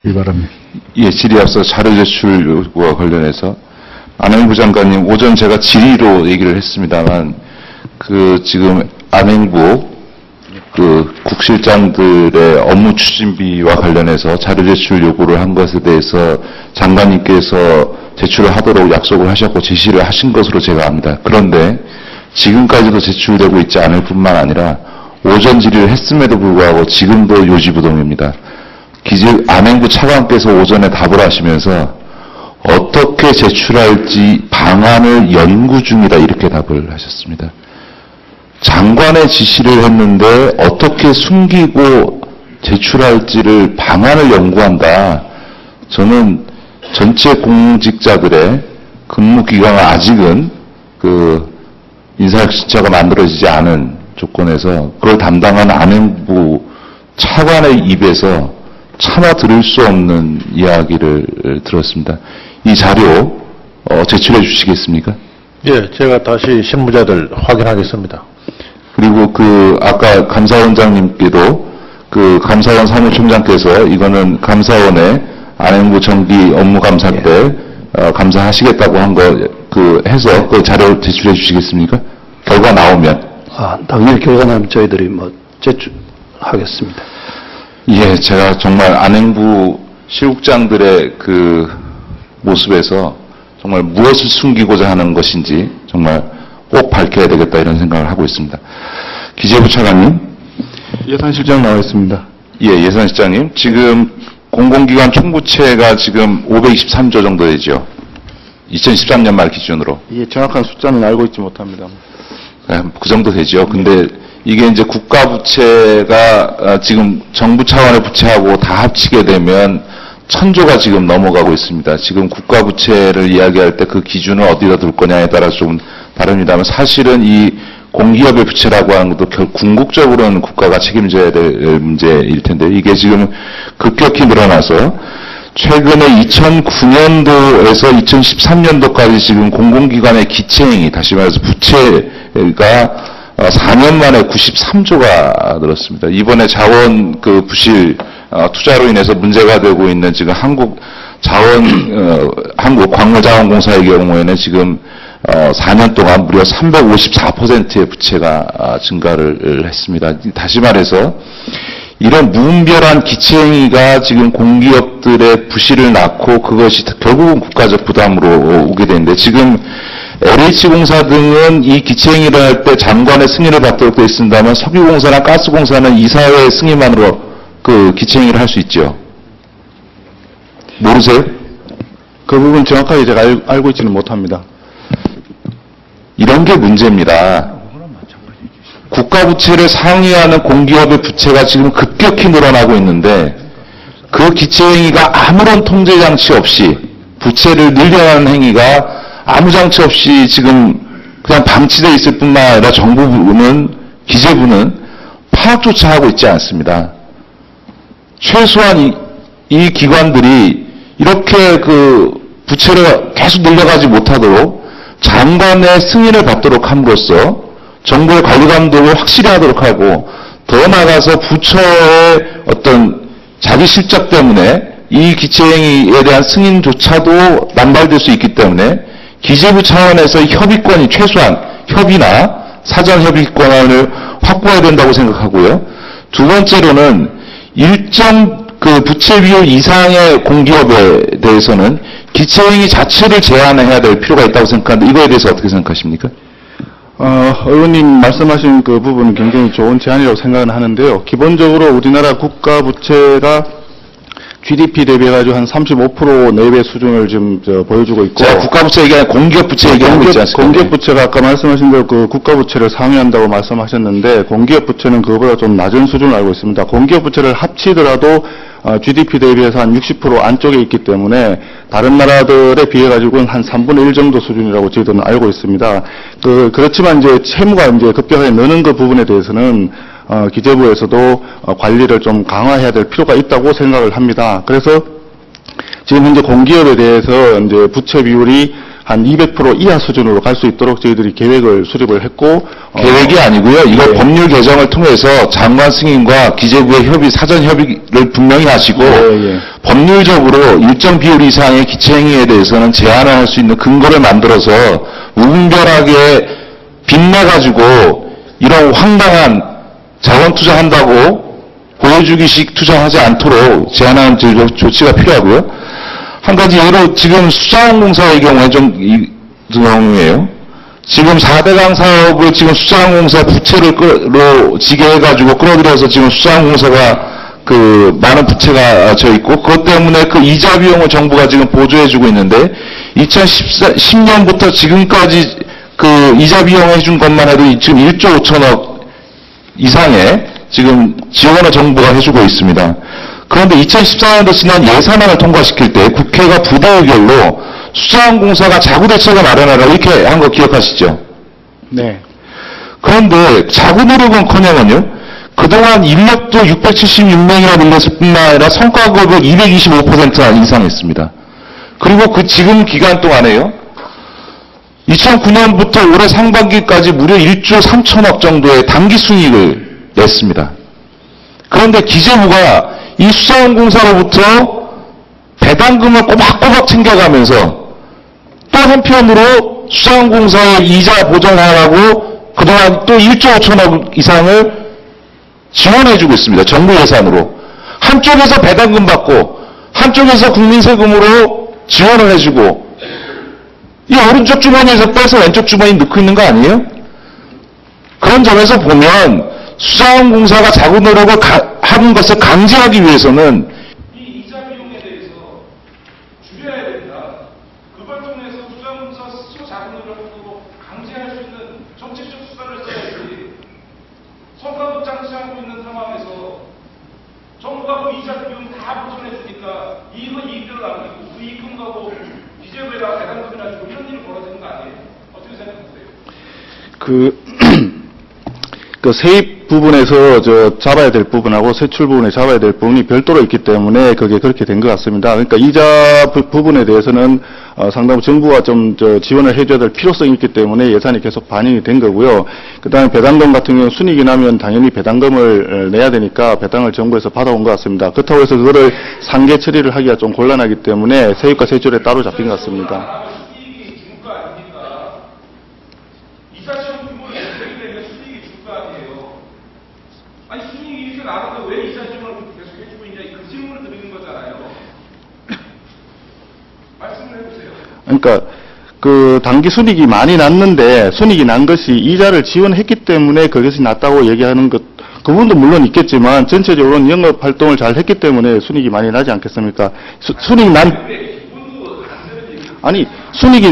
바랍니다. 예, 질의 앞서 자료 제출 요구와 관련해서 안행부 장관님, 오전 제가 질의로 얘기를 했습니다만 지금 안행부 국실장들의 업무 추진비와 관련해서 자료 제출 요구를 한 것에 대해서 장관님께서 제출을 하도록 약속을 하셨고 지시를 하신 것으로 제가 압니다. 그런데 지금까지도 제출되고 있지 않을 뿐만 아니라 오전 질의를 했음에도 불구하고 지금도 요지부동입니다. 안행부 차관께서 오전에 답을 하시면서 어떻게 제출할지 방안을 연구 중이다 이렇게 답을 하셨습니다. 장관의 지시를 했는데 어떻게 숨기고 제출할지를 방안을 연구한다. 저는 전체 공직자들의 근무기간은 아직은 인사혁신처가 만들어지지 않은 조건에서 그걸 담당한 안행부 차관의 입에서 차마 들을 수 없는 이야기를 들었습니다. 이 자료 제출해 주시겠습니까? 예, 제가 다시 실무자들 확인하겠습니다. 그리고 아까 감사원장님께도 감사원 사무총장께서 이거는 감사원의 안행부 정기 업무 감사 때 감사하시겠다고 한 거 해서 그 자료 제출해 주시겠습니까? 결과 나오면. 당연히 결과 나면 저희들이 제출하겠습니다. 예, 제가 정말 안행부 실국장들의 모습에서 정말 무엇을 숨기고자 하는 것인지 정말 꼭 밝혀야 되겠다 이런 생각을 하고 있습니다. 기재부 차관님. 예산실장 나와 있습니다. 예, 예산실장님. 지금 공공기관 총부채가 지금 523조 정도 되죠. 2013년 말 기준으로. 예, 정확한 숫자는 알고 있지 못합니다. 그 정도 되죠. 근데 이게 이제 국가부채가 지금 정부 차원의 부채하고 다 합치게 되면 1000조가 지금 넘어가고 있습니다. 지금 국가부채를 이야기할 때 그 기준을 어디다 둘 거냐에 따라 좀 다릅니다만 사실은 이 공기업의 부채라고 하는 것도 궁극적으로는 국가가 책임져야 될 문제일 텐데 이게 지금 급격히 늘어나서 최근에 2009년도에서 2013년도까지 지금 공공기관의 기체행위, 다시 말해서 부채가 4년 만에 93조가 늘었습니다. 이번에 자원 부실 투자로 인해서 문제가 되고 있는 지금 한국 광물자원공사의 경우에는 지금 4년 동안 무려 354%의 부채가 증가를 했습니다. 다시 말해서 이런 무분별한 기체행위가 지금 공기업들의 부실을 낳고 그것이 결국은 국가적 부담으로 오게 되는데 지금 LH공사 등은 이 기체행위를 할 때 장관의 승인을 받도록 되어 있습니다만 석유공사나 가스공사는 이사회의 승인만으로 기체행위를 할 수 있죠. 모르세요? 그 부분 정확하게 제가 알고 있지는 못합니다. 이런 게 문제입니다. 국가부채를 상회하는 공기업의 부채가 지금 급격히 늘어나고 있는데 그 기체행위가 아무런 통제장치 없이 부채를 늘려가는 행위가 아무 장치 없이 지금 그냥 방치되어 있을 뿐만 아니라 정부는, 기재부는 파악조차 하고 있지 않습니다. 최소한 이 기관들이 이렇게 부채를 계속 늘려가지 못하도록 장관의 승인을 받도록 함으로써 정부의 관리 감독을 확실히 하도록 하고 더 나아가서 부처의 어떤 자기 실적 때문에 이 기체행위에 대한 승인조차도 남발될 수 있기 때문에 기재부 차원에서 협의권이 최소한 협의나 사전 협의권을 확보해야 된다고 생각하고요. 두 번째로는 일정 부채 비율 이상의 공기업에 대해서는 기체행위 자체를 제한해야 될 필요가 있다고 생각하는데 이거에 대해서 어떻게 생각하십니까? 의원님 말씀하신 그 부분은 굉장히 좋은 제안이라고 생각은 하는데요. 기본적으로 우리나라 국가 부채가 GDP 대비해가지고 한 35% 내외 수준을 지금 보여주고 있고. 제가 국가부채 얘기하는 공기업 부채 얘기하고 있지 않습니까? 공기업 부채가 아까 말씀하신 대로 국가 부채를 상회한다고 말씀하셨는데 공기업 부채는 그거보다 좀 낮은 수준을 알고 있습니다. 공기업 부채를 합치더라도 GDP 대비해서 한 60% 안쪽에 있기 때문에 다른 나라들에 비해 가지고는 한 3분의 1 정도 수준이라고 저희들은 알고 있습니다. 그렇지만 이제 채무가 급격하게 느는 그 부분에 대해서는 기재부에서도 관리를 좀 강화해야 될 필요가 있다고 생각을 합니다. 그래서 지금 현재 공기업에 대해서 이제 부채 비율이 한 200% 이하 수준으로 갈 수 있도록 저희들이 계획을 수립을 했고 계획이 아니고요. 이거 네. 법률 개정을 통해서 장관 승인과 기재부의 협의, 사전 협의를 분명히 하시고 예. 법률적으로 일정 비율 이상의 기체행위에 대해서는 제한을 할 수 있는 근거를 만들어서 무분별하게 빚내가지고 이런 황당한 자원 투자한다고 보여주기식 투자하지 않도록 제한하는 조치가 필요하고요. 한 가지 예로 지금 수자원공사의 경우에 이 경우에요. 지금 4대강 사업을 지금 수자원공사 부채로 지게 해가지고 끌어들여서 지금 수자원공사가 그 많은 부채가 져 있고 그것 때문에 그 이자 비용을 정부가 지금 보조해주고 있는데 2010년부터 지금까지 그 이자 비용 해준 것만 해도 지금 1조 5천억 이상의 지금 지원을 정부가 해주고 있습니다. 그런데 2014년도 지난 예산안을 통과시킬 때 국회가 부대 의결로 수자원공사가 자구 대책을 마련하라 이렇게 한 거 기억하시죠? 네. 그런데 자구 노력은커녕은요. 그동안 인력도 676명이나 늘렸을 뿐만 아니라 성과급을 225% 이상했습니다. 그리고 그 지금 기간 동안에요. 2009년부터 올해 상반기까지 무려 1조 3천억 정도의 당기 순이익을 냈습니다. 그런데 기재부가 이 수자원공사로부터 배당금을 꼬박꼬박 챙겨가면서 또 한편으로 수자원공사의 이자 보전하라고 그동안 또 1조 5천억 이상을 지원해주고 있습니다. 정부 예산으로. 한쪽에서 배당금 받고 한쪽에서 국민 세금으로 지원을 해주고 이 오른쪽 주머니에서 빼서 왼쪽 주머니에 넣고 있는 거 아니에요? 그런 점에서 보면 수자원공사가 자구 노력을 하는 것을 강제하기 위해서는 이 이자 비용에 대해서 줄여야 된다. 그걸 통해서 수자원공사 스스로 자구 노력으로 강제할 수 있는 정책적 수단을 써야지. 성과급 장치하고 있는 상황에서 정부가 그 이자 비용 다 보전해 주니까 이익을 남기고 그 이익금 가고 기재부에다가 배당금이나 주고 이런 일이 벌어지는 거 아니에요? 어떻게 생각하세요? 그 세입 부분에서 잡아야 될 부분하고 세출 부분에 잡아야 될 부분이 별도로 있기 때문에 그게 그렇게 된 것 같습니다. 그러니까 이자 부분에 대해서는 상당히 정부가 좀 지원을 해줘야 될 필요성이 있기 때문에 예산이 계속 반영이 된 거고요. 그다음에 배당금 같은 경우 순이익이 나면 당연히 배당금을 내야 되니까 배당을 정부에서 받아온 것 같습니다. 그렇다고 해서 그거를 상계 처리를 하기가 좀 곤란하기 때문에 세입과 세출에 따로 잡힌 것 같습니다. 수익이 줄 거 아닙니까? 이자 지원 규모를 내게 되면 수익이 줄 거 아니에요. 아니 수익이 이렇게 나는데 왜 이자 지원을 계속 해주고 있냐 그 질문을 드리는 거잖아요. 말씀을 해보세요. 그러니까 그 단기 순이익이 많이 났는데 순이익이 난 것이 이자를 지원했기 때문에 그것이 났다고 얘기하는 것 그 부분도 물론 있겠지만 전체적으로는 영업 활동을 잘 했기 때문에 순이익이 많이 나지 않겠습니까? 순이익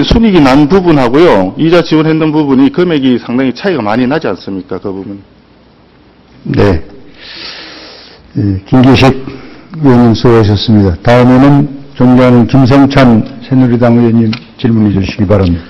순이익이 난 부분하고요. 이자 지원했던 부분이 금액이 상당히 차이가 많이 나지 않습니까? 그 부분. 네. 김기식 의원님 수고하셨습니다. 다음에는 존경하는 김성찬 새누리당 의원님 질문해 주시기 바랍니다.